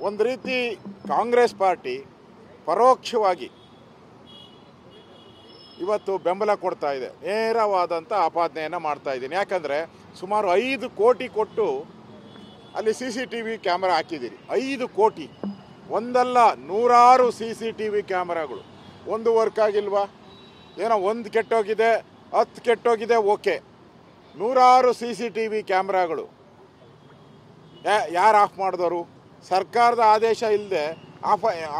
ಒಂದು ರೀತಿ ಕಾಂಗ್ರೆಸ್ ಪಾರ್ಟಿ ಪರೋಕ್ಷವಾಗಿ ಇವತ್ತು ಬೆಂಬಲ ಕೊಡ್ತಾ ಇದೆ, ನೇರವಾದಂಥ ಆಪಾದನೆಯನ್ನು ಮಾಡ್ತಾ ಇದ್ದೀನಿ. ಯಾಕಂದರೆ ಸುಮಾರು 5 ಕೋಟಿ ಕೊಟ್ಟು ಅಲ್ಲಿ CCTV ಕ್ಯಾಮ್ರಾ ಹಾಕಿದ್ದೀರಿ. 5 ಕೋಟಿ, ಒಂದಲ್ಲ ನೂರಾರು CCTV ಕ್ಯಾಮ್ರಾಗಳು. ಒಂದು ವರ್ಕ್ ಆಗಿಲ್ವಾ? ಏನೋ ಒಂದು ಕೆಟ್ಟೋಗಿದೆ, 10 ಕೆಟ್ಟೋಗಿದೆ, ಓಕೆ. ನೂರಾರು CCTV ಕ್ಯಾಮ್ರಾಗಳು ಯಾರು ಆಫ್ ಮಾಡಿದವರು? ಸರ್ಕಾರದ ಆದೇಶ ಇಲ್ಲದೆ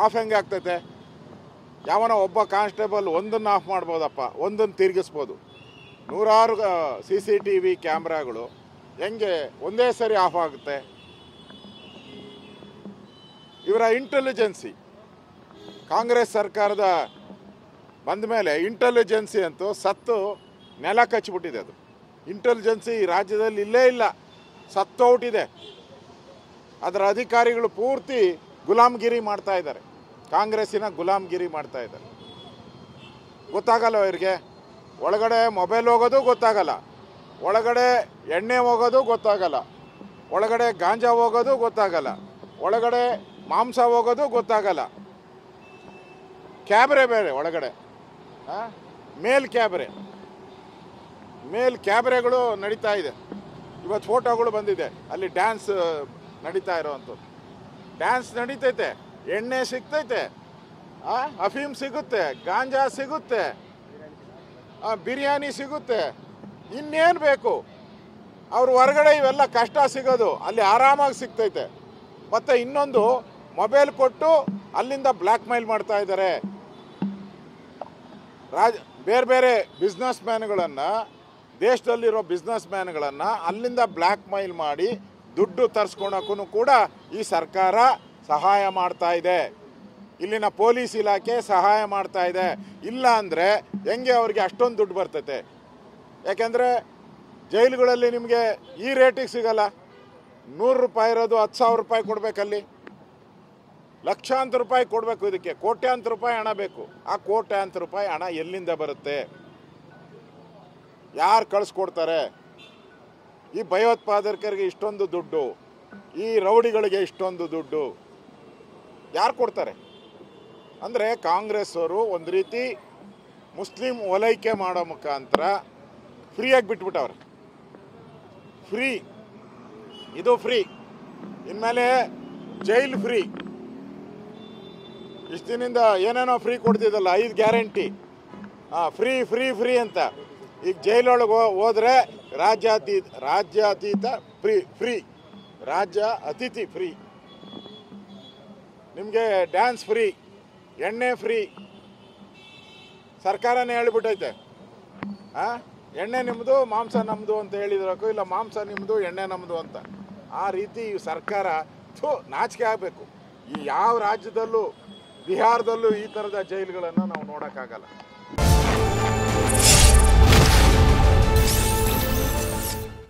ಆಫ್ ಹೆಂಗೆ ಆಗ್ತೈತೆ? ಯಾವನೋ ಒಬ್ಬ ಕಾನ್ಸ್ಟೇಬಲ್ ಒಂದನ್ನು ಆಫ್ ಮಾಡ್ಬೋದಪ್ಪ, ಒಂದನ್ನು ತಿರುಗಿಸ್ಬೋದು. ನೂರಾರು CCTV ಕ್ಯಾಮ್ರಾಗಳು ಹೆಂಗೆ ಒಂದೇ ಸರಿ ಆಫ್ ಆಗುತ್ತೆ? ಇವರ ಇಂಟೆಲಿಜೆನ್ಸಿ, ಕಾಂಗ್ರೆಸ್ ಸರ್ಕಾರದ ಬಂದ ಮೇಲೆ ಇಂಟೆಲಿಜೆನ್ಸಿ ಅಂತೂ ಸತ್ತು ನೆಲ ಕಚ್ಚಿಬಿಟ್ಟಿದೆ. ಅದು ಇಂಟೆಲಿಜೆನ್ಸಿ ರಾಜ್ಯದಲ್ಲಿ ಇಲ್ಲೇ ಇಲ್ಲ, ಸತ್ತೋಟಿದೆ. ಅದರ ಅಧಿಕಾರಿಗಳು ಪೂರ್ತಿ ಗುಲಾಮ್ಗಿರಿ ಮಾಡ್ತಾ ಇದ್ದಾರೆ, ಕಾಂಗ್ರೆಸ್ಸಿನ ಗುಲಾಮ್ಗಿರಿ ಮಾಡ್ತಾ ಇದ್ದಾರೆ. ಗೊತ್ತಾಗಲ್ಲ ಇವರಿಗೆ. ಒಳಗಡೆ ಮೊಬೈಲ್ ಹೋಗೋದು ಗೊತ್ತಾಗಲ್ಲ, ಒಳಗಡೆ ಎಣ್ಣೆ ಹೋಗೋದು ಗೊತ್ತಾಗಲ್ಲ, ಒಳಗಡೆ ಗಾಂಜಾ ಹೋಗೋದು ಗೊತ್ತಾಗಲ್ಲ, ಒಳಗಡೆ ಮಾಂಸ ಹೋಗೋದು ಗೊತ್ತಾಗಲ್ಲ. ಕ್ಯಾಬ್ರೆ ಬೇರೆ ಒಳಗಡೆ, ಮೇಲ್ ಕ್ಯಾಬ್ರೆಗಳು ನಡೀತಾ ಇದೆ. ಇವತ್ತು ಫೋಟೋಗಳು ಬಂದಿದೆ, ಅಲ್ಲಿ ಡ್ಯಾನ್ಸ್ ನಡೀತಾ ಇರೋವಂಥದ್ದು. ಡ್ಯಾನ್ಸ್ ನಡೀತೈತೆ, ಎಣ್ಣೆ ಸಿಗ್ತೈತೆ, ಅಫೀಮ್ ಸಿಗುತ್ತೆ, ಗಾಂಜಾ ಸಿಗುತ್ತೆ, ಬಿರಿಯಾನಿ ಸಿಗುತ್ತೆ. ಇನ್ನೇನು ಬೇಕು? ಅವ್ರ ಹೊರಗಡೆ ಇವೆಲ್ಲ ಕಷ್ಟ ಸಿಗೋದು, ಅಲ್ಲಿ ಆರಾಮಾಗಿ ಸಿಗ್ತೈತೆ. ಮತ್ತು ಇನ್ನೊಂದು, ಮೊಬೈಲ್ ಕೊಟ್ಟು ಅಲ್ಲಿಂದ ಬ್ಲ್ಯಾಕ್ ಮೇಲ್ ಮಾಡ್ತಾ ಇದ್ದಾರೆ. ಬೇರೆ ಬೇರೆ ಬಿಸ್ನೆಸ್ ಮ್ಯಾನ್ಗಳನ್ನು, ದೇಶದಲ್ಲಿರೋ ಬಿಸ್ನೆಸ್ ಮ್ಯಾನ್ಗಳನ್ನು ಅಲ್ಲಿಂದ ಬ್ಲ್ಯಾಕ್ ಮೇಲ್ ಮಾಡಿ ದುಡ್ಡು ತರಿಸ್ಕೊಳಕ್ಕೂ ಕೂಡ ಈ ಸರ್ಕಾರ ಸಹಾಯ ಮಾಡ್ತಾ ಇದೆ. ಇಲ್ಲಿನ ಪೊಲೀಸ್ ಇಲಾಖೆ ಸಹಾಯ ಮಾಡ್ತಾ ಇದೆ. ಇಲ್ಲ ಅಂದರೆ ಹೆಂಗೆ ಅವ್ರಿಗೆ ಅಷ್ಟೊಂದು ದುಡ್ಡು ಬರ್ತೈತೆ? ಯಾಕೆಂದರೆ ಜೈಲುಗಳಲ್ಲಿ ನಿಮಗೆ ಈ ರೇಟಿಗೆ ಸಿಗಲ್ಲ. 100 ರೂಪಾಯಿ ಇರೋದು 10,000 ರೂಪಾಯಿ ಕೊಡಬೇಕಲ್ಲಿ, ಲಕ್ಷಾಂತರ ರೂಪಾಯಿ ಕೊಡಬೇಕು. ಇದಕ್ಕೆ ಕೋಟ್ಯಾಂತರ ರೂಪಾಯಿ ಹಣ ಬೇಕು. ಆ ಕೋಟ್ಯಾಂತರ ರೂಪಾಯಿ ಹಣ ಎಲ್ಲಿಂದ ಬರುತ್ತೆ? ಯಾರು ಕಳಿಸ್ಕೊಡ್ತಾರೆ? ಈ ಭಯೋತ್ಪಾದಕರಿಗೆ ಇಷ್ಟೊಂದು ದುಡ್ಡು, ಈ ರೌಡಿಗಳಿಗೆ ಇಷ್ಟೊಂದು ದುಡ್ಡು ಯಾರು ಕೊಡ್ತಾರೆ? ಅಂದರೆ ಕಾಂಗ್ರೆಸ್ ಅವರು ಒಂದು ರೀತಿ ಮುಸ್ಲಿಂ ಓಲೈಕೆ ಮಾಡೋ ಮುಖಾಂತರ ಫ್ರೀಯಾಗಿ ಬಿಟ್ಬಿಟ್ಟವ್ರೆ. ಇದು ಫ್ರೀ, ಇನ್ಮೇಲೆ ಜೈಲ್ ಫ್ರೀ. ಇಷ್ಟು ದಿನದಿಂದ ಏನೇನೋ ಫ್ರೀ ಕೊಡ್ತಿದ್ದಲ್ಲ, 5 ಗ್ಯಾರಂಟಿ, ಫ್ರೀ ಅಂತ. ಈಗ ಜೈಲೊಳಗೆ ಹೋದರೆ ರಾಜ್ಯಾತೀತ ರಾಜ್ಯ ಅತಿಥಿ ಫ್ರೀ, ನಿಮಗೆ ಡ್ಯಾನ್ಸ್ ಫ್ರೀ, ಎಣ್ಣೆ ಫ್ರೀ. ಸರ್ಕಾರನೇ ಹೇಳಿಬಿಟ್ಟೈತೆ, ಎಣ್ಣೆ ನಿಮ್ಮದು ಮಾಂಸ ನಮ್ಮದು ಅಂತ ಹೇಳಿದ್ರಕ್ಕೂ, ಇಲ್ಲ ಮಾಂಸ ನಿಮ್ಮದು ಎಣ್ಣೆ ನಮ್ಮದು ಅಂತ. ಆ ರೀತಿ ಸರ್ಕಾರ ನಾಚಿಕೆ ಆಗಬೇಕು. ಈ ಯಾವ ರಾಜ್ಯದಲ್ಲೂ, ಬಿಹಾರದಲ್ಲೂ ಈ ಥರದ ಜೈಲುಗಳನ್ನು ನಾವು ನೋಡೋಕ್ಕಾಗಲ್ಲ.